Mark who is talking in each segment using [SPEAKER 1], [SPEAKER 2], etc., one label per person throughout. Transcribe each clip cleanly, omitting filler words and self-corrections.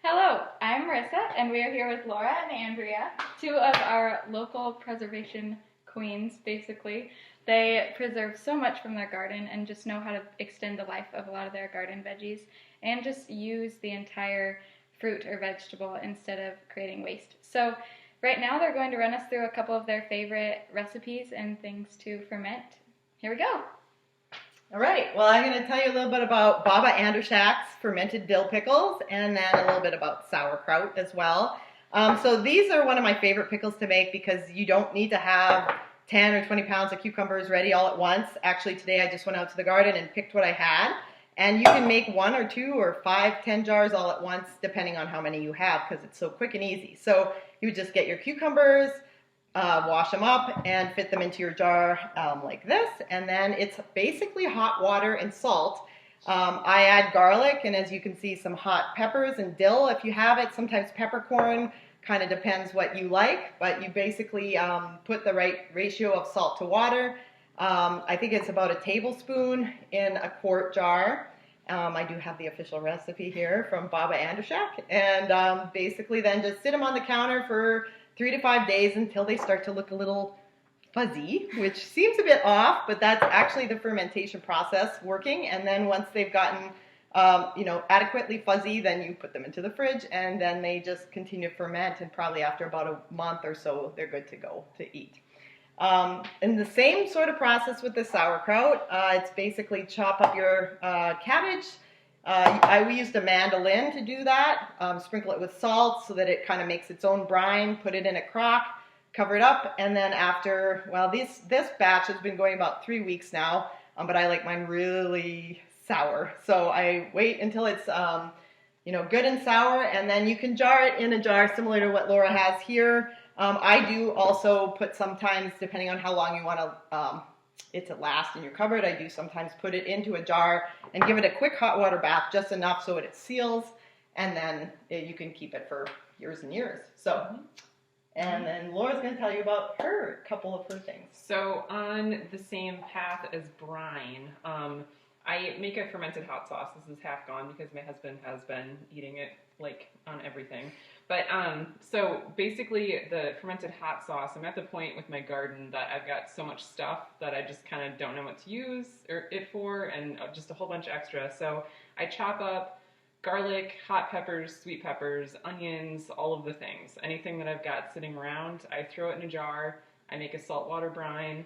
[SPEAKER 1] Hello, I'm Marissa, and we are here with Laura and Andrea, two of our local preservation queens, basically. They preserve so much from their garden and just know how to extend the life of a lot of their garden veggies and just use the entire fruit or vegetable instead of creating waste. So right now they're going to run us through a couple of their favorite recipes and things to ferment. Here we go.
[SPEAKER 2] All right, well, I'm going to tell you a little bit about Baba Andreshak's fermented dill pickles and then a little bit about sauerkraut as well. So these are one of my favorite pickles to make because you don't need to have 10 or 20 pounds of cucumbers ready all at once. Actually, today I just went out to the garden and picked what I had. And you can make 1 or 2 or 5, 10 jars all at once depending on how many you have because it's so quick and easy. So you just get your cucumbers, wash them up and fit them into your jar like this, and then it's basically hot water and salt. I add garlic and, as you can see, some hot peppers and dill if you have it. Sometimes peppercorn, kind of depends what you like, but you basically put the right ratio of salt to water. I think it's about a tablespoon in a quart jar. I do have the official recipe here from Baba Andreshak, and basically then just sit them on the counter for 3 to 5 days until they start to look a little fuzzy, which seems a bit off, but that's actually the fermentation process working. And then once they've gotten, adequately fuzzy, then you put them into the fridge, and then they just continue to ferment. And probably after about a month or so, they're good to go to eat. And the same sort of process with the sauerkraut. It's basically chop up your cabbage. We used a mandolin to do that. Sprinkle it with salt so that it kind of makes its own brine. Put it in a crock, cover it up, and then after, this batch has been going about 3 weeks now, but I like mine really sour. So I wait until it's, good and sour, and then you can jar it in a jar similar to what Laura has here. I do also put sometimes, depending on how long you want it to last in your cupboard, I do sometimes put it into a jar and give it a quick hot water bath, just enough so it seals, and then you can keep it for years and years. So, and then Laura's going to tell you about a couple of her things.
[SPEAKER 3] So on the same path as brine, I make a fermented hot sauce. This is half gone because my husband has been eating it like on everything. But so basically the fermented hot sauce, I'm at the point with my garden that I've got so much stuff that I just kind of don't know what to use it for, and just a whole bunch of extra. So I chop up garlic, hot peppers, sweet peppers, onions, all of the things. Anything that I've got sitting around, I throw it in a jar. I make a saltwater brine,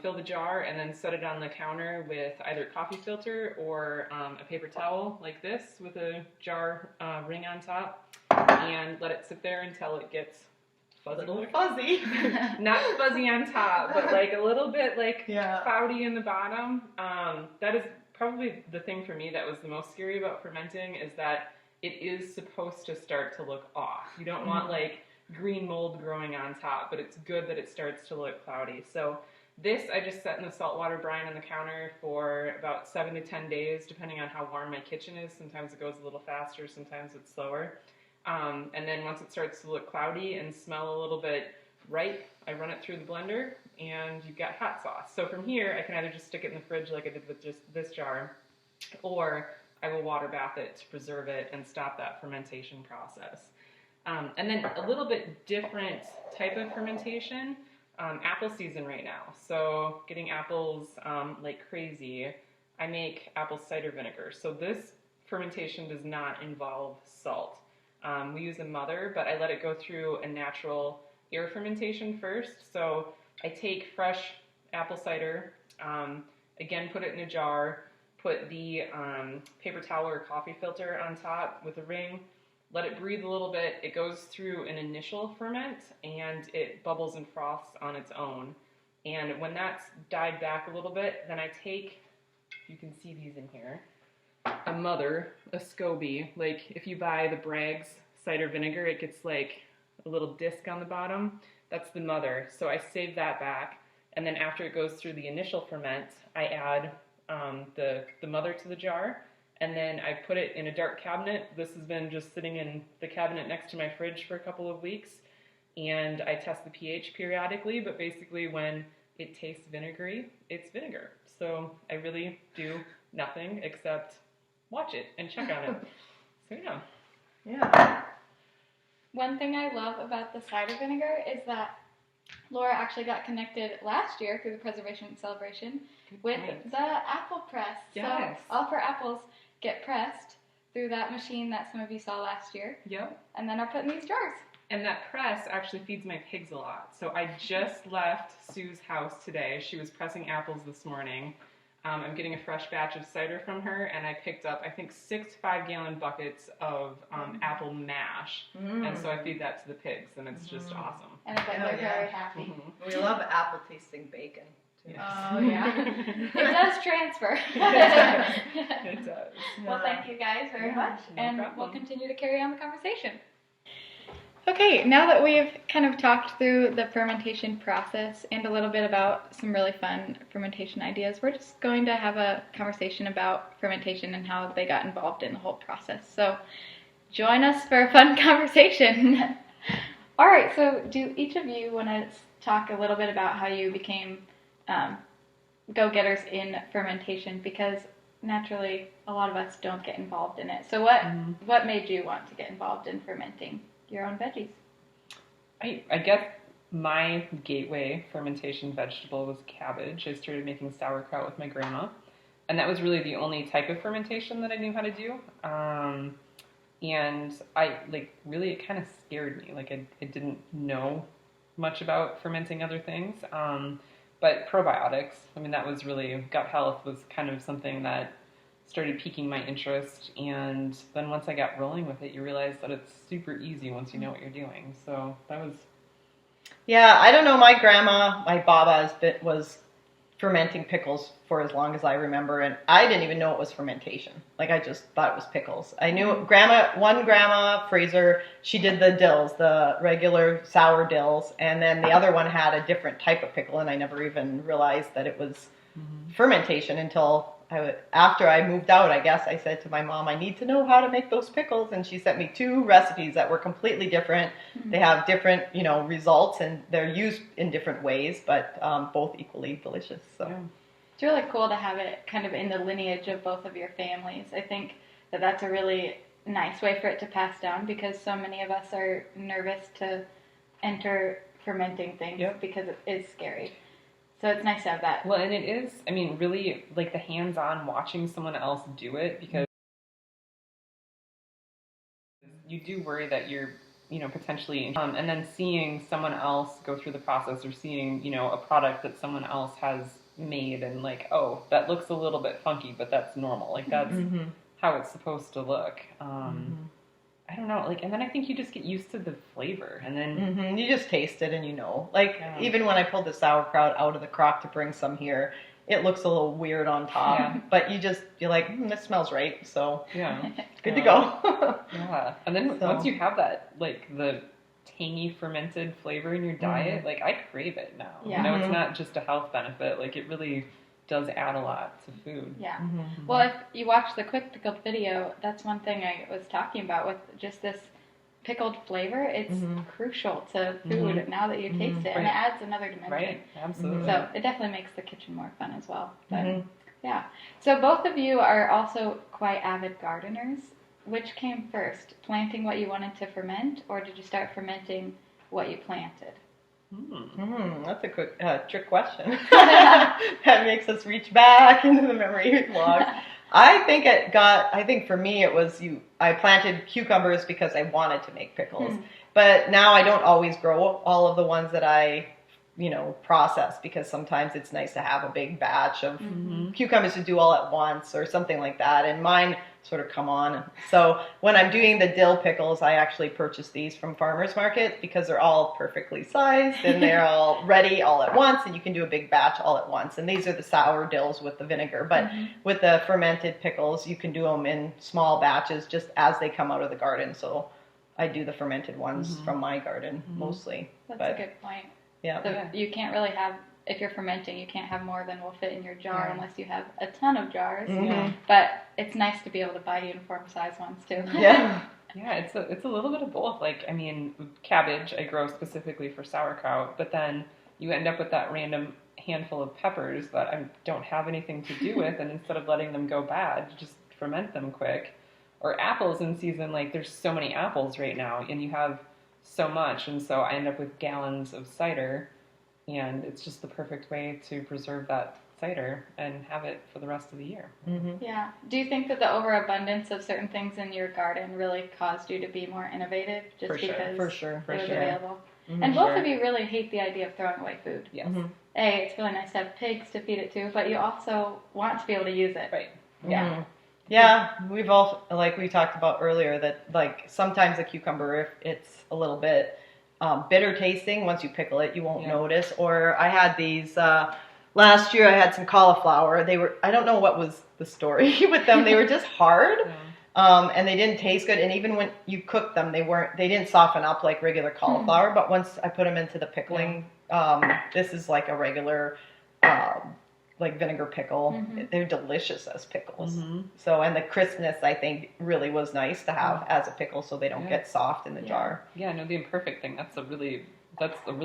[SPEAKER 3] fill the jar, and then set it on the counter with either coffee filter or a paper towel like this with a jar ring on top, and let it sit there until it gets fuzzy. Not fuzzy on top, but like a little bit cloudy in the bottom. That is probably the thing for me that was the most scary about fermenting, is that it is supposed to start to look off. You don't want like green mold growing on top, but it's good that it starts to look cloudy. So this I just set in the saltwater brine on the counter for about 7 to 10 days, depending on how warm my kitchen is. Sometimes it goes a little faster, sometimes it's slower. And then once it starts to look cloudy and smell a little bit ripe, I run it through the blender, and you've got hot sauce. So from here, I can either just stick it in the fridge like I did with just this jar, or I will water bath it to preserve it and stop that fermentation process. And then a little bit different type of fermentation. Apple season right now, so getting apples like crazy. I make apple cider vinegar. So this fermentation does not involve salt. We use a mother, but I let it go through a natural air fermentation first. So I take fresh apple cider, again put it in a jar, put the paper towel or coffee filter on top with a ring, let it breathe a little bit. It goes through an initial ferment, and it bubbles and froths on its own. And when that's died back a little bit, then I take, you can see these in here, a mother, a SCOBY. Like if you buy the Bragg's cider vinegar, it gets like a little disc on the bottom. That's the mother. So I save that back, and then after it goes through the initial ferment, I add the mother to the jar. And then I put it in a dark cabinet. This has been just sitting in the cabinet next to my fridge for a couple of weeks. And I test the pH periodically, but basically when it tastes vinegary, it's vinegar. So I really do nothing except watch it and check on it. So yeah.
[SPEAKER 2] Yeah.
[SPEAKER 1] One thing I love about the cider vinegar is that Laura actually got connected last year through the Preservation Celebration with the apple press.
[SPEAKER 3] Yes.
[SPEAKER 1] So all of her apples get pressed through that machine that some of you saw last year.
[SPEAKER 3] Yep.
[SPEAKER 1] And then are put in these jars.
[SPEAKER 3] And that press actually feeds my pigs a lot. So I just left Sue's house today. She was pressing apples this morning. I'm getting a fresh batch of cider from her, and I picked up, I think, 6 5-gallon buckets of apple mash. And so I feed that to the pigs, and it's just awesome.
[SPEAKER 1] And I bet they're very happy.
[SPEAKER 2] Mm-hmm. We love apple-tasting bacon, too.
[SPEAKER 3] Yes.
[SPEAKER 1] Oh, yeah. It does transfer.
[SPEAKER 3] It does.
[SPEAKER 1] Well, thank you guys very much,
[SPEAKER 3] no
[SPEAKER 1] and
[SPEAKER 3] problem.
[SPEAKER 1] we'll continue to carry on the conversation. Okay, now that we've kind of talked through the fermentation process and a little bit about some really fun fermentation ideas, we're just going to have a conversation about fermentation and how they got involved in the whole process. So join us for a fun conversation. All right, so do each of you want to talk a little bit about how you became go-getters in fermentation? Because naturally, a lot of us don't get involved in it. So what made you want to get involved in fermenting your own veggies?
[SPEAKER 3] I guess my gateway fermentation vegetable was cabbage. I started making sauerkraut with my grandma, and that was really the only type of fermentation that I knew how to do. And it kind of scared me. Like I didn't know much about fermenting other things. But probiotics, I mean, that was really, gut health was kind of something that started piquing my interest, and then once I got rolling with it, you realize that it's super easy once you know what you're doing. So that was...
[SPEAKER 2] Yeah, I don't know, my grandma, my baba, was fermenting pickles for as long as I remember, and I didn't even know it was fermentation. Like, I just thought it was pickles. I knew one grandma, Fraser, she did the dills, the regular sour dills, and then the other one had a different type of pickle, and I never even realized that it was fermentation until... after I moved out, I guess, I said to my mom, I need to know how to make those pickles. And she sent me 2 recipes that were completely different. They have different, results, and they're used in different ways, but both equally delicious. So
[SPEAKER 1] It's really cool to have it kind of in the lineage of both of your families. I think that that's a really nice way for it to pass down, because so many of us are nervous to enter fermenting things because it is scary. So it's nice to have that.
[SPEAKER 3] Well, and it is, I mean, really, like, the hands-on watching someone else do it, because you do worry that you're, potentially, and then seeing someone else go through the process, or seeing, a product that someone else has made, and like, oh, that looks a little bit funky, but that's normal. Like, that's how it's supposed to look. I don't know, and then I think you just get used to the flavor, and then...
[SPEAKER 2] You just taste it and even when I pulled the sauerkraut out of the crock to bring some here, it looks a little weird on top, but you're like, this smells right, so good to go.
[SPEAKER 3] And then once you have that, the tangy fermented flavor in your diet, I crave it now. It's not just a health benefit, it really does add a lot to food.
[SPEAKER 1] Well, if you watch the quick pickled video, that's one thing I was talking about with just this pickled flavor. It's crucial to food now that you taste it, and it adds another dimension.
[SPEAKER 3] Right, absolutely.
[SPEAKER 1] So it definitely makes the kitchen more fun as well. But so both of you are also quite avid gardeners. Which came first, planting what you wanted to ferment, or did you start fermenting what you planted?
[SPEAKER 2] That's a quick trick question. That makes us reach back into the memory logs. I think for me it was I planted cucumbers because I wanted to make pickles. But now I don't always grow all of the ones that I process, because sometimes it's nice to have a big batch of cucumbers to do all at once or something like that. And mine sort of come on. So when I'm doing the dill pickles, I actually purchase these from farmers market, because they're all perfectly sized and they're all ready all at once, and you can do a big batch all at once. And these are the sour dills with the vinegar. But with the fermented pickles, you can do them in small batches just as they come out of the garden. So I do the fermented ones from my garden mostly.
[SPEAKER 1] That's a good point.
[SPEAKER 2] Yeah.
[SPEAKER 1] So you can't really have, if you're fermenting, you can't have more than will fit in your jar unless you have a ton of jars. But it's nice to be able to buy uniform size ones too.
[SPEAKER 2] Yeah.
[SPEAKER 3] Yeah, it's a little bit of both. Cabbage I grow specifically for sauerkraut, but then you end up with that random handful of peppers that I don't have anything to do with, and instead of letting them go bad, you just ferment them quick. or apples in season. Like there's so many apples right now, and you have so much, and so I end up with gallons of cider, and it's just the perfect way to preserve that cider and have it for the rest of the year.
[SPEAKER 2] Mm-hmm.
[SPEAKER 1] Yeah. Do you think that the overabundance of certain things in your garden really caused you to be more innovative just because
[SPEAKER 2] For sure.
[SPEAKER 1] it was available?
[SPEAKER 2] Mm-hmm.
[SPEAKER 1] And both of you really hate the idea of throwing away food.
[SPEAKER 3] Yes.
[SPEAKER 2] Mm-hmm.
[SPEAKER 1] It's really nice to have pigs to feed it to, but you also want to be able to use it.
[SPEAKER 3] Right.
[SPEAKER 1] Yeah.
[SPEAKER 2] Mm-hmm. Yeah, we've all, like we talked about earlier, that like sometimes a cucumber, if it's a little bit bitter tasting, once you pickle it, you won't notice. Or I had these, last year I had some cauliflower. They were, I don't know what was the story with them. They were just hard. And they didn't taste good. And even when you cooked them, they didn't soften up like regular cauliflower. But once I put them into the pickling, this is like a regular, like vinegar pickle.
[SPEAKER 1] Mm-hmm.
[SPEAKER 2] They're delicious as pickles.
[SPEAKER 3] Mm-hmm.
[SPEAKER 2] So, and the crispness I think really was nice to have as a pickle, so they don't get soft in the jar.
[SPEAKER 3] Yeah, no, the imperfect thing. That's a really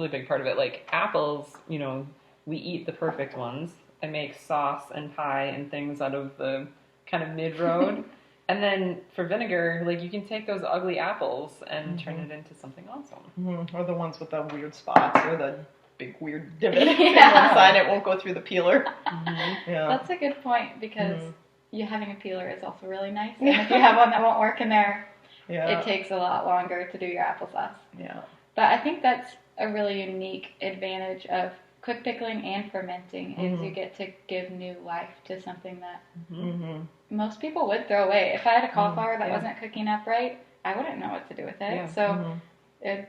[SPEAKER 3] big part of it. Like apples, you know, we eat the perfect ones. I make sauce and pie and things out of the kind of mid-road. And then for vinegar, like you can take those ugly apples and turn it into something awesome.
[SPEAKER 2] Mm-hmm. Or the ones with the weird spots or the big weird divot in one side, it won't go through the peeler.
[SPEAKER 3] Mm-hmm.
[SPEAKER 2] Yeah.
[SPEAKER 1] That's a good point because you having a peeler is also really nice. And if you have one that won't work in there, it takes a lot longer to do your applesauce.
[SPEAKER 2] Yeah.
[SPEAKER 1] But I think that's a really unique advantage of quick pickling and fermenting is you get to give new life to something that most people would throw away. If I had a cauliflower that wasn't cooking up right, I wouldn't know what to do with it.
[SPEAKER 3] Yeah.
[SPEAKER 1] So it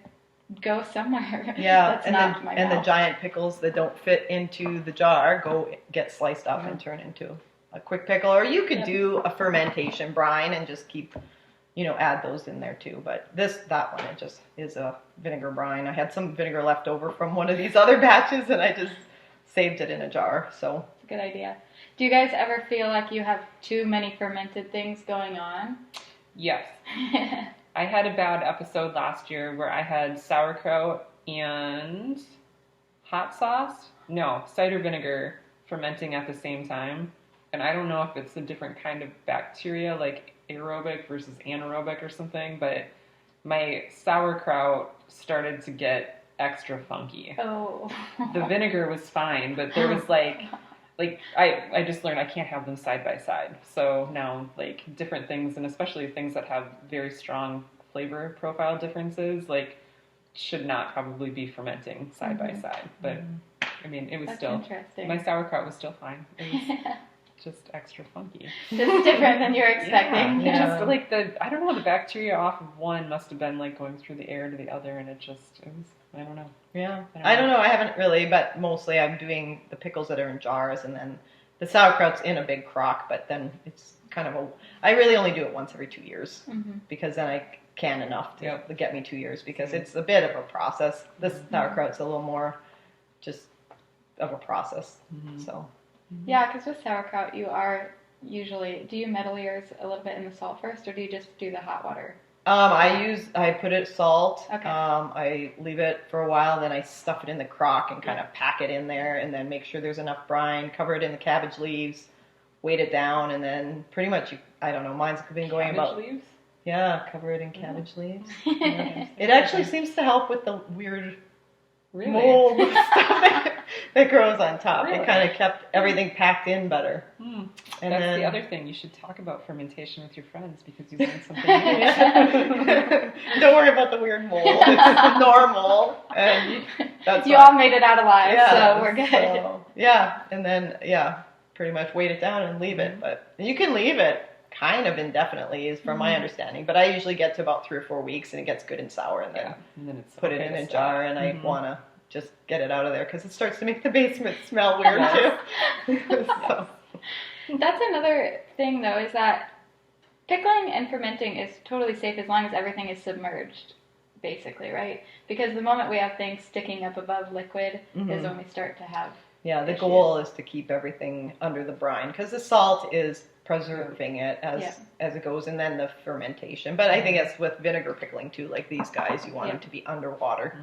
[SPEAKER 1] go somewhere.
[SPEAKER 2] Yeah,
[SPEAKER 1] That's not my
[SPEAKER 2] and the
[SPEAKER 1] mouth.
[SPEAKER 2] giant pickles that don't fit into the jar get sliced up and turn into a quick pickle. Or you could do a fermentation brine and just keep, add those in there too. But that one, it just is a vinegar brine. I had some vinegar left over from one of these other batches, and I just saved it in a jar. So
[SPEAKER 1] It's a good idea. Do you guys ever feel like you have too many fermented things going on?
[SPEAKER 3] Yes. I had a bad episode last year where I had sauerkraut and hot sauce. No, cider vinegar fermenting at the same time. And I don't know if it's a different kind of bacteria, like aerobic versus anaerobic or something, but my sauerkraut started to get extra funky.
[SPEAKER 1] Oh.
[SPEAKER 3] The vinegar was fine, but there was like I just learned I can't have them side by side. So now like different things, and especially things that have very strong flavor profile differences, like should not probably be fermenting side by side. But I mean, it was
[SPEAKER 1] That's
[SPEAKER 3] still
[SPEAKER 1] interesting.
[SPEAKER 3] my sauerkraut was still fine. It was just extra funky.
[SPEAKER 1] Just different than you're expecting.
[SPEAKER 3] Yeah. Just like I don't know, the bacteria off of one must have been like going through the air to the other, and it was, I don't know.
[SPEAKER 2] yeah, I don't know. I haven't really, but mostly I'm doing the pickles that are in jars, and then the sauerkraut's in a big crock. But then it's kind of I really only do it once every 2 years because then I can enough to get me 2 years because it's a bit of a process. This sauerkraut's a little more just of a process. So.
[SPEAKER 1] Yeah, because with sauerkraut, you are usually, do you meddle yours a little bit in the salt first, or do you just do the hot water?
[SPEAKER 2] I put it salt.
[SPEAKER 1] Okay.
[SPEAKER 2] I leave it for a while, then I stuff it in the crock and kind of pack it in there, and then make sure there's enough brine. Cover it in the cabbage leaves, weight it down, and then pretty much, I don't know. Mine's been going about.
[SPEAKER 3] Leaves?
[SPEAKER 2] Yeah, cover it in cabbage leaves. Yeah. It actually seems to help with the weird mold stuff that grows on top.
[SPEAKER 3] Really?
[SPEAKER 2] It kind of kept everything packed in better.
[SPEAKER 3] And
[SPEAKER 2] And
[SPEAKER 3] that's
[SPEAKER 2] then,
[SPEAKER 3] the other thing. You should talk about fermentation with your friends because you learn something new.
[SPEAKER 2] Don't worry about the weird mold. It's normal. And that's
[SPEAKER 1] You
[SPEAKER 2] fine.
[SPEAKER 1] all made it out alive, so we're good.
[SPEAKER 2] And then, pretty much weight it down and leave it. But you can leave it kind of indefinitely, is from my understanding. But I usually get to about 3 or 4 weeks, and it gets good and sour, and then,
[SPEAKER 3] It's
[SPEAKER 2] put it
[SPEAKER 3] okay
[SPEAKER 2] in
[SPEAKER 3] to
[SPEAKER 2] a
[SPEAKER 3] stop.
[SPEAKER 2] jar, and I want to just get it out of there because it starts to make the basement smell weird too. So.
[SPEAKER 1] That's another thing, though, is that pickling and fermenting is totally safe as long as everything is submerged, basically, right? Because the moment we have things sticking up above liquid is when we start to have
[SPEAKER 2] the
[SPEAKER 1] issues.
[SPEAKER 2] goal is to keep everything under the brine because the salt is preserving it as it goes, and then the fermentation. But I think it's with vinegar pickling too, like these guys, you want them to be underwater.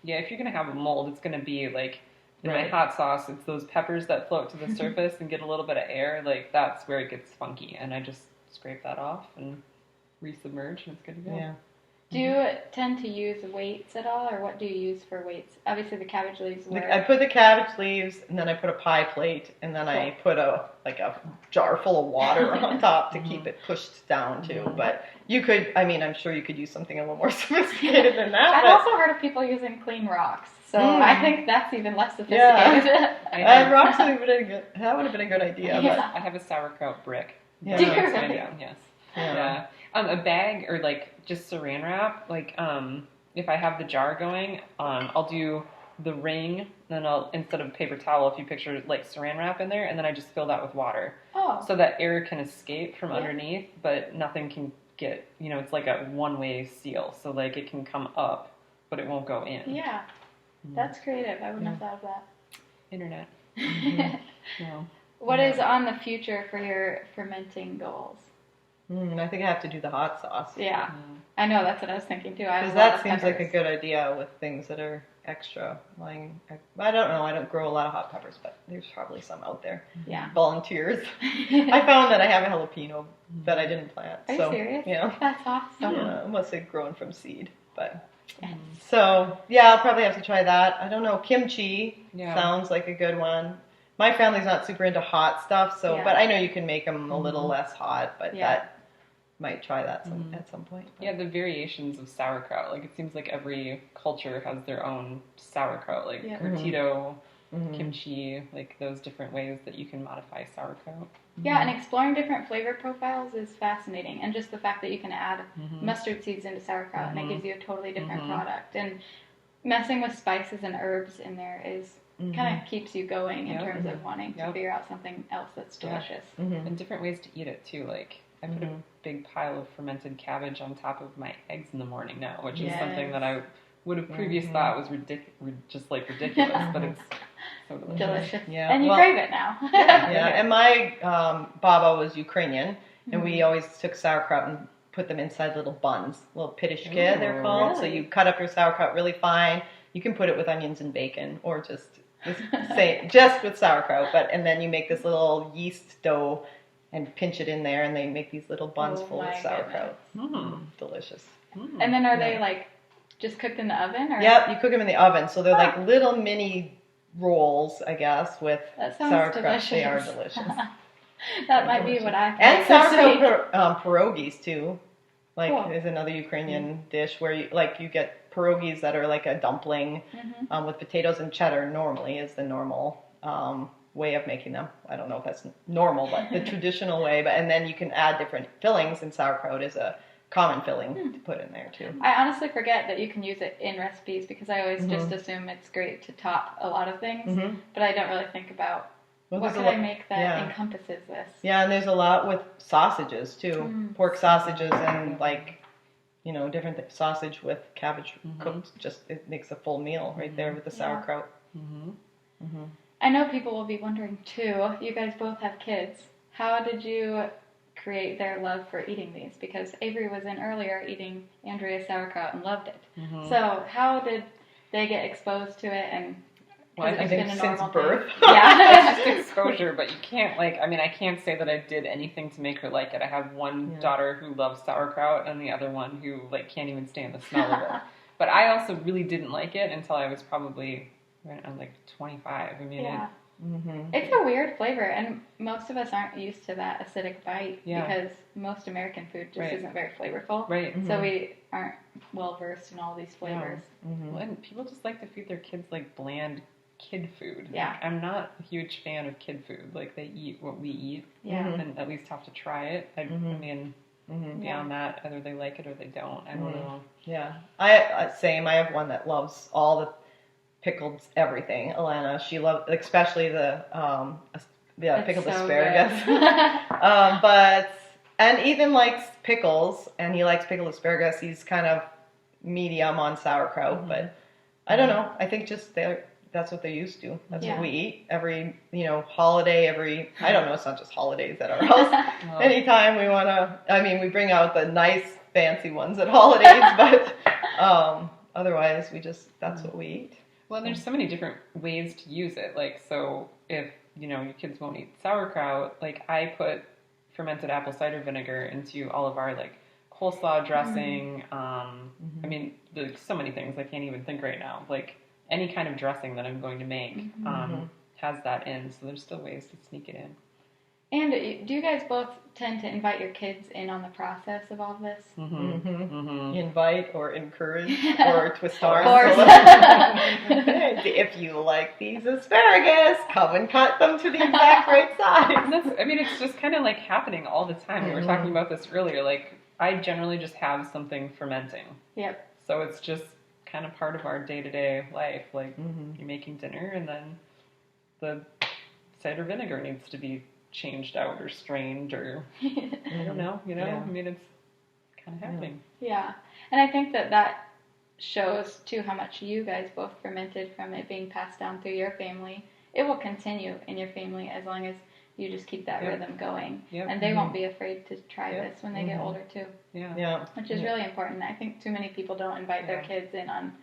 [SPEAKER 3] Yeah, if you're going to have a mold, it's going to be like, in my hot sauce, it's those peppers that float to the surface and get a little bit of air. Like, that's where it gets funky. And I just scrape that off and resubmerge, and it's good to go.
[SPEAKER 2] Yeah.
[SPEAKER 1] Do you tend to use weights at all, or what do you use for weights? Obviously, the cabbage leaves were...
[SPEAKER 2] I put the cabbage leaves, and then I put a pie plate, and then I put a jar full of water on top to keep it pushed down too. But you could, I'm sure you could use something a little more sophisticated than that.
[SPEAKER 1] I've
[SPEAKER 2] but
[SPEAKER 1] also heard of people using clean rocks, so I think that's even less sophisticated.
[SPEAKER 2] Yeah. Rocks would have been that would have been a good idea.
[SPEAKER 1] Yeah.
[SPEAKER 2] But
[SPEAKER 3] I have a sauerkraut brick.
[SPEAKER 2] Yeah.
[SPEAKER 1] Do you
[SPEAKER 3] That's
[SPEAKER 1] really?
[SPEAKER 3] going down, yes.
[SPEAKER 2] Yeah.
[SPEAKER 3] A bag or just saran wrap. If I have the jar going, I'll do the ring. Then I'll, instead of paper towel, if you picture saran wrap in there, and then I just fill that with water, so that air can escape from underneath, but nothing can get. It's like a one-way seal, so it can come up, but it won't go in.
[SPEAKER 1] Yeah, that's creative. I wouldn't have thought of that.
[SPEAKER 3] Internet. No.
[SPEAKER 1] What is on the future for your fermenting goals?
[SPEAKER 2] I think I have to do the hot sauce.
[SPEAKER 1] Yeah, I know, that's what I was thinking too.
[SPEAKER 2] Because that seems like a good idea with things that are extra. I don't know. I don't grow a lot of hot peppers, but there's probably some out there.
[SPEAKER 1] Yeah.
[SPEAKER 2] Volunteers. I found that I have a jalapeno that I didn't plant.
[SPEAKER 1] Are you serious?
[SPEAKER 2] Yeah.
[SPEAKER 1] That's awesome.
[SPEAKER 2] Yeah, unless they've grown from seed. But so yeah, I'll probably have to try that. I don't know. Kimchi sounds like a good one. My family's not super into hot stuff, but I know you can make them a little less hot. But that might try that at some point. But.
[SPEAKER 3] Yeah, the variations of sauerkraut. It seems like every culture has their own sauerkraut, curtido, kimchi, those different ways that you can modify sauerkraut.
[SPEAKER 1] Yeah, and exploring different flavor profiles is fascinating. And just the fact that you can add mustard seeds into sauerkraut and it gives you a totally different product. And messing with spices and herbs in there is kind of keeps you going in terms of wanting to figure out something else that's delicious.
[SPEAKER 3] And different ways to eat it too. I put a big pile of fermented cabbage on top of my eggs in the morning now, which is something that I would have previously thought was ridiculous, but it's so delicious.
[SPEAKER 1] Yeah. And you crave it now.
[SPEAKER 2] And my baba was Ukrainian, and we always took sauerkraut and put them inside little buns, little pidishke they're called. Really? So you cut up your sauerkraut really fine. You can put it with onions and bacon, or just with sauerkraut. And then you make this little yeast dough and pinch it in there, and they make these little buns full of sauerkraut. Delicious.
[SPEAKER 1] And then are they just cooked in the oven? Or?
[SPEAKER 2] Yep, you cook them in the oven. So they're little mini rolls, I guess, with sauerkraut.
[SPEAKER 1] Delicious.
[SPEAKER 2] They are delicious.
[SPEAKER 1] That might be what I
[SPEAKER 2] and sauerkraut pierogies too.
[SPEAKER 1] Cool.
[SPEAKER 2] Is another Ukrainian dish where you get pierogies that are like a dumpling with potatoes and cheddar. Normally is the normal way of making them. I don't know if that's normal, but the traditional way. And then you can add different fillings, and sauerkraut is a common filling to put in there too.
[SPEAKER 1] I honestly forget that you can use it in recipes because I always just assume it's great to top a lot of things, but I don't really think about what can I make that encompasses this.
[SPEAKER 2] Yeah, and there's a lot with sausages too, pork sausages and different sausage with cabbage cooked. Just it makes a full meal right there with the sauerkraut.
[SPEAKER 1] I know people will be wondering too, you guys both have kids. How did you create their love for eating these? Because Avery was in earlier eating Andrea's sauerkraut and loved it. So how did they get exposed to it? And
[SPEAKER 2] I think since birth.
[SPEAKER 1] Yeah.
[SPEAKER 3] It's just exposure, but you can't I can't say that I did anything to make her like it. I have one daughter who loves sauerkraut and the other one who can't even stand the smell of it. But I also really didn't like it until I was probably I'm 25.
[SPEAKER 1] It's a weird flavor, and most of us aren't used to that acidic bite because most American food just isn't very flavorful.
[SPEAKER 3] Right.
[SPEAKER 1] So we aren't well versed in all these flavors.
[SPEAKER 3] Well, and people just like to feed their kids bland kid food.
[SPEAKER 1] Yeah.
[SPEAKER 3] I'm not a huge fan of kid food. They eat what we eat.
[SPEAKER 1] Yeah.
[SPEAKER 3] And at least have to try it. Beyond that, either they like it or they don't. I don't know.
[SPEAKER 2] Yeah. I have one that loves all the pickled everything. Alana, she loves, especially the pickled asparagus. And even likes pickles, and he likes pickled asparagus. He's kind of medium on sauerkraut, but I don't know. I think just that's what they're used to. That's what we eat every holiday. I don't know. It's not just holidays at our house. Anytime we want to. We bring out the nice fancy ones at holidays, but otherwise that's what we eat.
[SPEAKER 3] Well, and there's so many different ways to use it. So if, your kids won't eat sauerkraut, I put fermented apple cider vinegar into all of our, coleslaw dressing. I mean, there's so many things I can't even think right now. Like any kind of dressing that I'm going to make has that in. So there's still ways to sneak it in.
[SPEAKER 1] And do you guys both tend to invite your kids in on the process of all this?
[SPEAKER 2] Invite or encourage or twist arms.
[SPEAKER 1] Of course.
[SPEAKER 2] If you like these asparagus, come and cut them to the exact right size.
[SPEAKER 3] I mean, it's just kind of like happening all the time. We were talking about this earlier. Like, I generally just have something fermenting.
[SPEAKER 1] Yep.
[SPEAKER 3] So it's just kind of part of our day-to-day life. Like, you're making dinner, and then the cider vinegar needs to be changed out or strained, or I don't know. You know, I mean, it's kind of happening.
[SPEAKER 1] Yeah, and I think that shows too how much you guys both fermented from it being passed down through your family. It will continue in your family as long as you just keep that rhythm going, and they won't be afraid to try this when they get older too.
[SPEAKER 3] Yeah.
[SPEAKER 1] Which is really important. I think too many people don't invite their kids in on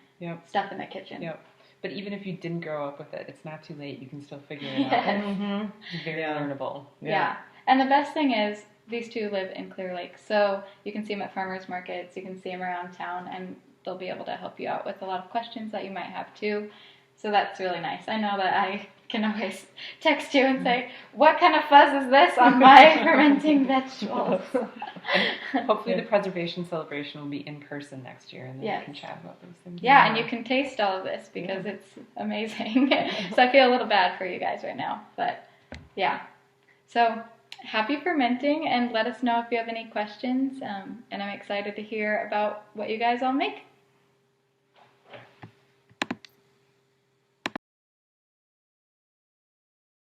[SPEAKER 1] stuff in the kitchen.
[SPEAKER 3] Yep. But even if you didn't grow up with it, it's not too late. You can still figure it out. It's very learnable.
[SPEAKER 1] Yeah. And the best thing is, these two live in Clear Lake, so you can see them at farmers markets, you can see them around town, and they'll be able to help you out with a lot of questions that you might have too. So that's really nice. I know that I can always text you and say, what kind of fuzz is this on my fermenting vegetables?
[SPEAKER 3] And hopefully the preservation celebration will be in person next year, and then we can chat about those things.
[SPEAKER 1] Yeah, and you can taste all of this because it's amazing. So I feel a little bad for you guys right now, but yeah. So happy fermenting, and let us know if you have any questions, and I'm excited to hear about what you guys all make.